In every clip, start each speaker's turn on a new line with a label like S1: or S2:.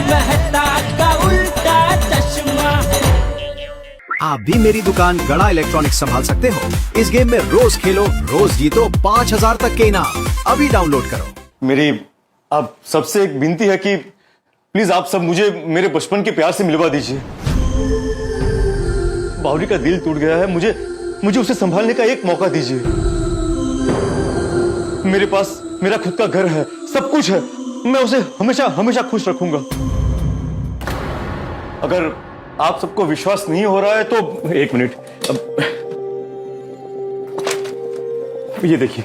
S1: मेहता का उल्टा चश्मा।
S2: आप भी मेरी दुकान गड़ा इलेक्ट्रॉनिक्स संभाल सकते हो। इस गेम में रोज खेलो, रोज जीतो 5000 तक के इनाम। अभी डाउनलोड करो।
S3: मेरी आप सबसे एक विनती है कि प्लीज आप सब मुझे मेरे बचपन के प्यार से मिलवा दीजिए। बावरी का दिल टूट गया है, मुझे उसे संभालने का एक मौका दीजिए। मेरे पास मेरा खुद का घर है, सब कुछ है, मैं उसे हमेशा हमेशा खुश रखूंगा। अगर आप सबको विश्वास नहीं हो रहा है तो एक मिनट, अब ये देखिए।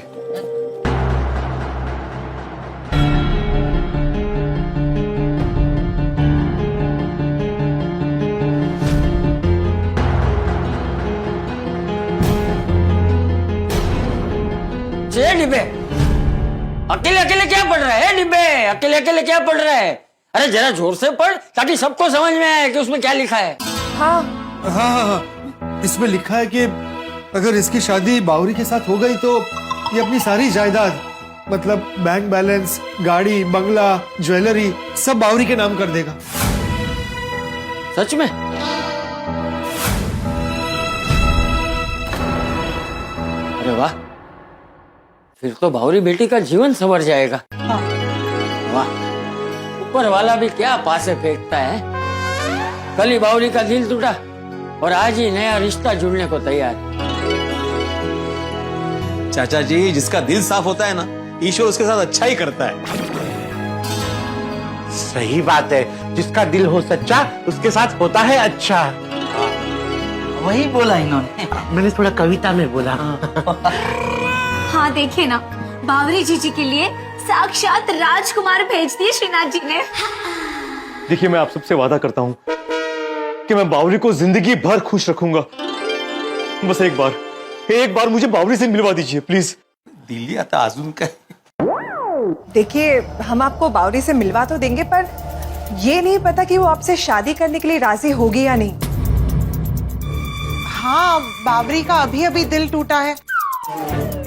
S4: डिब्बे अकेले अकेले क्या पढ़ रहा है? डिब्बे अकेले अकेले क्या पढ़ रहा है? अरे जरा जोर से पढ़ ताकि सबको समझ में आए कि उसमें क्या लिखा है।
S5: हाँ हाँ हाँ, इसमें लिखा है कि अगर इसकी शादी बावरी के साथ हो गई तो ये अपनी सारी जायदाद, मतलब बैंक बैलेंस, गाड़ी, बंगला, ज्वेलरी सब बावरी के नाम कर देगा।
S4: सच में? अरे वाह, फिर तो बावरी बेटी का जीवन संवर जाएगा। हाँ। वाह, ऊपर वाला भी क्या पासे फेंकता है। कल ही बावरी का दिल टूटा और आज ही नया रिश्ता जुड़ने को तैयार।
S6: चाचा जी, जिसका दिल साफ होता है ना, ईश्वर उसके साथ अच्छा ही करता है।
S7: सही बात है, जिसका दिल हो सच्चा उसके साथ होता है अच्छा।
S8: वही बोला इन्होंने,
S7: मैंने थोड़ा कविता में बोला।
S9: हाँ देखिए ना, बावरी जीजी के लिए साक्षात राजकुमार भेज दिए श्रीनाथ जी ने।
S3: देखिए, मैं आप सबसे वादा करता हूँ कि मैं बावरी को जिंदगी भर खुश रखूंगा। बस एक बार मुझे बावरी से मिलवा दीजिए प्लीज।
S6: दिल्ली आता अजून काय?
S10: देखिए, हम आपको बावरी से मिलवा तो देंगे, पर ये नहीं पता कि वो आपसे शादी करने के लिए राजी होगी या नहीं।
S11: हाँ, बावरी का अभी अभी दिल टूटा है,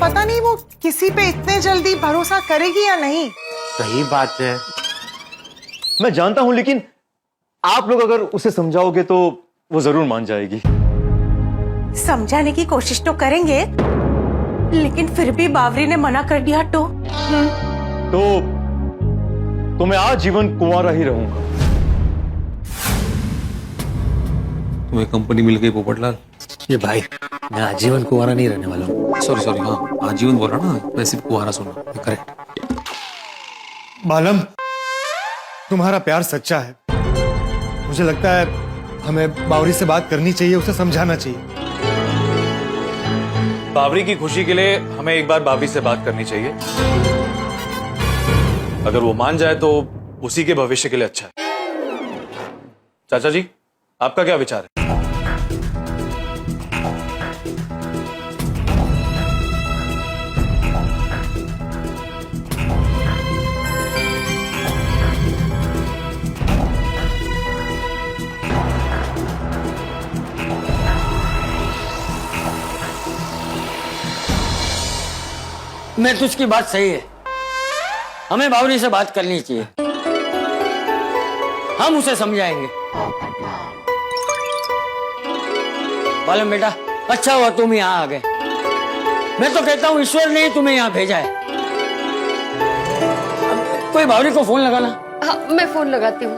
S11: पता नहीं वो किसी पे इतने जल्दी भरोसा करेगी या नहीं।
S7: सही बात है।
S3: मैं जानता हूं, लेकिन आप लोग अगर उसे समझाओगे तो वो जरूर मान जाएगी।
S11: समझाने की कोशिश तो करेंगे, लेकिन फिर भी बावरी ने मना कर दिया तो
S3: मैं आजीवन कुंवारा ही रहूंगा।
S6: तुम्हें कंपनी मिल गई पोपटलाल।
S8: ये भाई, मैं आजीवन कुंवारा नहीं रहने वाला हूँ।
S6: सॉरी, हाँ आजीवन बोला ना, वैसे कुंवारा सुना। करेक्ट।
S5: बालम, तुम्हारा प्यार सच्चा है। मुझे लगता है हमें बावरी से बात करनी चाहिए, उसे समझाना चाहिए।
S12: बावरी की खुशी के लिए हमें एक बार बावरी से बात करनी चाहिए। अगर वो मान जाए तो उसी के भविष्य के लिए अच्छा है। चाचा जी, आपका क्या विचार है?
S4: मैं तुझकी बात सही है, हमें बावरी से बात करनी चाहिए। हम उसे समझाएंगे। बालम बेटा, अच्छा हुआ तुम यहाँ आ गए। मैं तो कहता हूँ ईश्वर ने तुम्हें यहाँ भेजा है। कोई बावरी को फोन लगाना।
S9: हाँ, मैं फोन लगाती हूँ।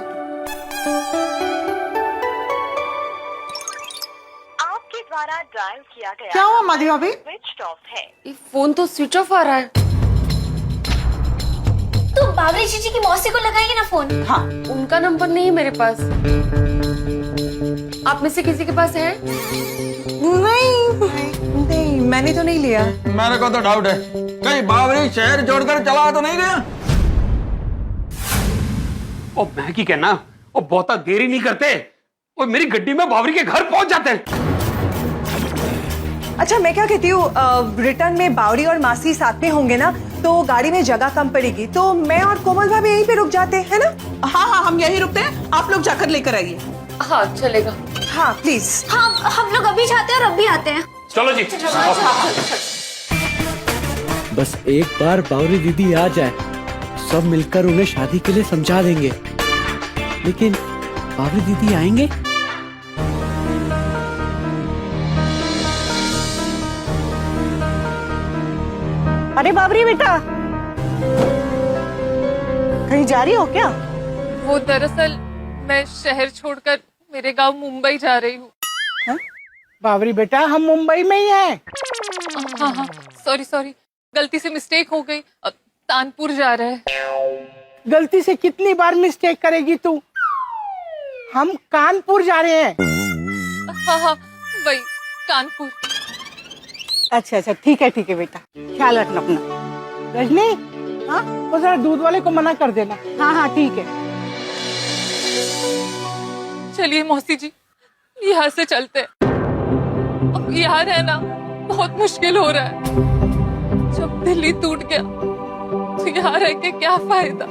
S11: आपके द्वारा डायल किया गया। क्या हुआ माधवी भाभी? स्विच ऑफ है।
S9: ये फोन तो स्विच ऑफ आ रहा है। तो बावरी जीजी की मौसी को लगाएंगे ना फोन।
S11: हाँ,
S9: उनका नंबर नहीं है मेरे पास। आप में से किसी के पास है?
S10: नहीं, मैंने तो नहीं लिया।
S8: मेरे को तो डाउट है, कहीं बावरी शहर छोड़कर चला तो नहीं गया।
S13: ओ मैं की कहना, ओ बहुत देरी नहीं करते, ओ मेरी गड्डी में बावरी के घर पहुंच जाते हैं।
S10: अच्छा, मैं क्या कहती हूँ, रिटर्न में बावरी और मासी साथ में होंगे ना, तो गाड़ी में जगह कम पड़ेगी, तो मैं और कोमल भाभी यहीं पे रुक जाते हैं ना।
S11: हाँ हाँ, हम यहीं रुकते हैं, आप लोग जाकर लेकर आइए।
S9: हाँ चलेगा।
S10: हाँ प्लीज।
S9: हाँ, हम लोग अभी जाते हैं और अभी आते हैं।
S13: चलो जी।
S8: बस एक बार बावरी दीदी आ जाए, सब मिलकर उन्हें शादी के लिए समझा देंगे।
S1: लेकिन बाबरी दीदी आएंगे?
S11: अरे बाबरी बेटा, कहीं जा रही हो क्या?
S14: वो दरअसल मैं शहर छोड़कर मेरे गांव मुंबई जा रही हूँ।
S11: बाबरी बेटा, हम मुंबई में ही हैं।
S14: हाँ हाँ, सॉरी सॉरी, गलती से मिस्टेक हो गई। अब तानपुर जा रहे हैं।
S11: गलती से कितनी बार मिस्टेक करेगी तू? हम कानपुर जा रहे हैं।
S14: हाँ हाँ, वही कानपुर।
S11: अच्छा अच्छा, ठीक है बेटा, ख्याल रखना अपना। रजनी, हाँ, वो जरा दूध वाले को मना कर देना। हाँ हाँ ठीक है।
S14: चलिए मौसी जी, यहाँ से चलते हैं। अब यहाँ रहना बहुत मुश्किल हो रहा है। जब दिल्ली टूट गया तो यहाँ रह के क्या फायदा।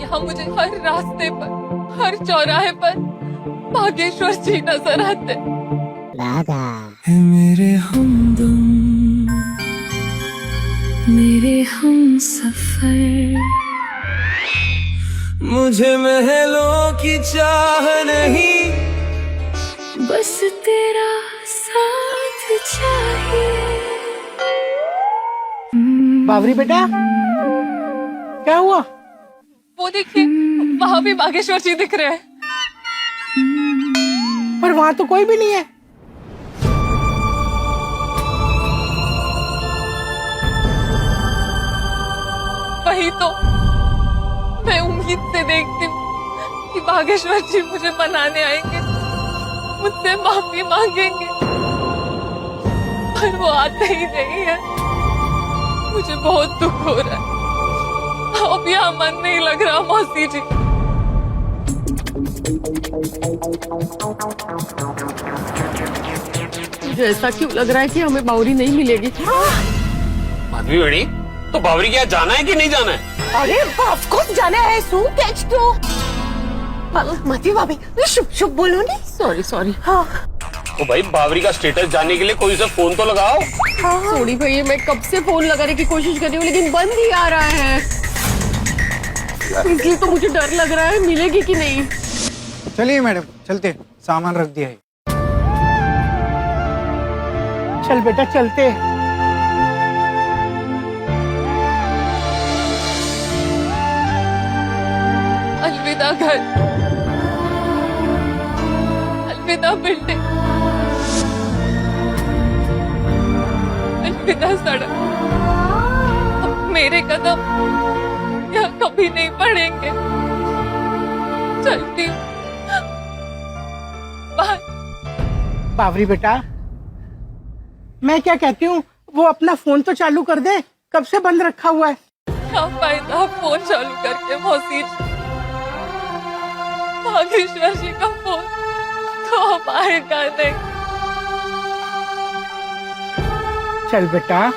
S14: यहाँ मुझे हर रास्ते पर, हर चौराहे पर बागेश्वर जी नजर आते।
S1: मेरे हमदम, मेरे हम सफर, मुझे महलों की चाह नहीं, बस तेरा साथ चाहिए।
S11: बाबरी बेटा, क्या हुआ?
S14: वो देखिए, वहाँ भी बागेश्वर जी दिख रहे हैं।
S11: पर वहाँ तो कोई भी नहीं है।
S14: वही तो मैं उम्मीद से देखती हूँ कि बागेश्वर जी मुझे मनाने आएंगे, मुझसे माफी मांगेंगे, पर वो आते ही नहीं है। मुझे बहुत दुख हो रहा है। अब यहाँ मन नहीं लग रहा मौसी जी।
S15: मुझे ऐसा क्यों लग रहा है कि हमें बावरी नहीं मिलेगी?
S13: माधवी बड़ी, तो बावरी के यहाँ जाना है कि नहीं जाना है?
S11: अरे ऑफ कोर्स जाना है। सू कैच तो मती भाभी, शुभ शुभ बोलो नहीं।
S15: Sorry sorry.
S11: हाँ
S13: तो भाई बावरी का स्टेटस जानने के लिए कोई उसे फोन तो लगाओ।
S15: सॉरी भैया, मैं कब से फोन लगाने की कोशिश कर रही हूँ लेकिन बंद ही आ रहा है। इसलिए तो मुझे डर लग रहा है मिलेगी कि नहीं।
S5: चलिए मैडम, चलते, सामान रख दिया है।
S11: चल बेटा चलते।
S14: अलविदा घर, अलविदा बिल्डिंग, अलविदा सड़क। अब मेरे कदम यहाँ कभी नहीं पड़ेंगे। चलती हूँ। बाय।
S11: बाबरी बेटा, मैं क्या कहती हूँ, वो अपना फोन तो चालू कर दे, कब से बंद रखा हुआ है।
S14: क्या फायदा फोन चालू करके मौसी जी? बागेश्वर जी का फोन तो अब आएगा नहीं।
S11: चल बेटा।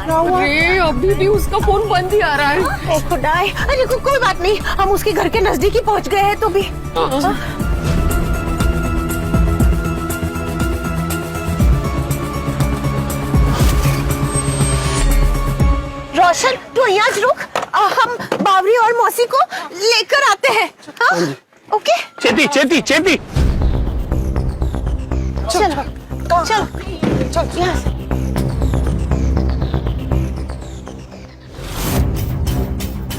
S15: अरे अभी भी उसका फोन बंद ही आ रहा है।
S11: ओ खुदाई, अरे कोई बात नहीं, हम उसके घर के नजदीक ही पहुंच गए हैं तो भी। रोशन, तू यहाँ रुक, हम बावरी और मौसी को लेकर आते हैं। हाँ? ओके।
S13: चेती चेती चेती।
S11: चल चल चल यहाँ से।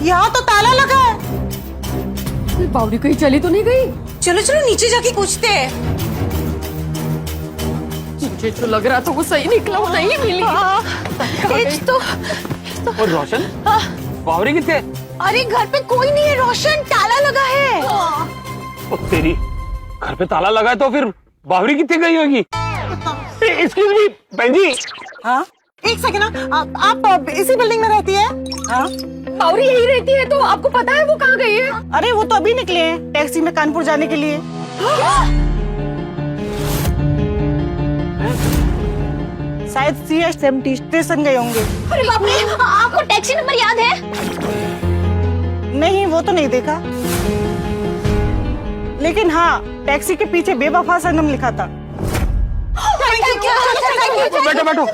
S11: यहाँ तो ताला लगा है।
S15: बावरी कहीं चली तो नहीं गई?
S11: चलो चलो नीचे जाके पूछते हैं।
S15: मुझे तो लग रहा था वो सही निकला, वो नहीं मिली।
S13: और रोशन, बावरी कितने?
S11: अरे घर पे कोई नहीं है रोशन, ताला लगा है।
S13: ओ तेरी, घर पे ताला लगा है तो फिर बावरी कितने गई होगी? एक्सक्यूज मी बहन जी।
S11: हाँ एक सेकंड, आप इसी बिल्डिंग में रहती है? हाँ
S15: बावरी यही रहती है, तो आपको पता है वो कहाँ गई है?
S11: अरे वो तो अभी निकले हैं टैक्सी में कानपुर जाने के लिए। शायद CH70 स्टेशन गए होंगे।
S9: अरे बाप रे, आपको टैक्सी नंबर याद है?
S11: नहीं वो तो नहीं देखा, लेकिन हाँ टैक्सी के पीछे बेवफा सनम लिखा था। बैठो बैठो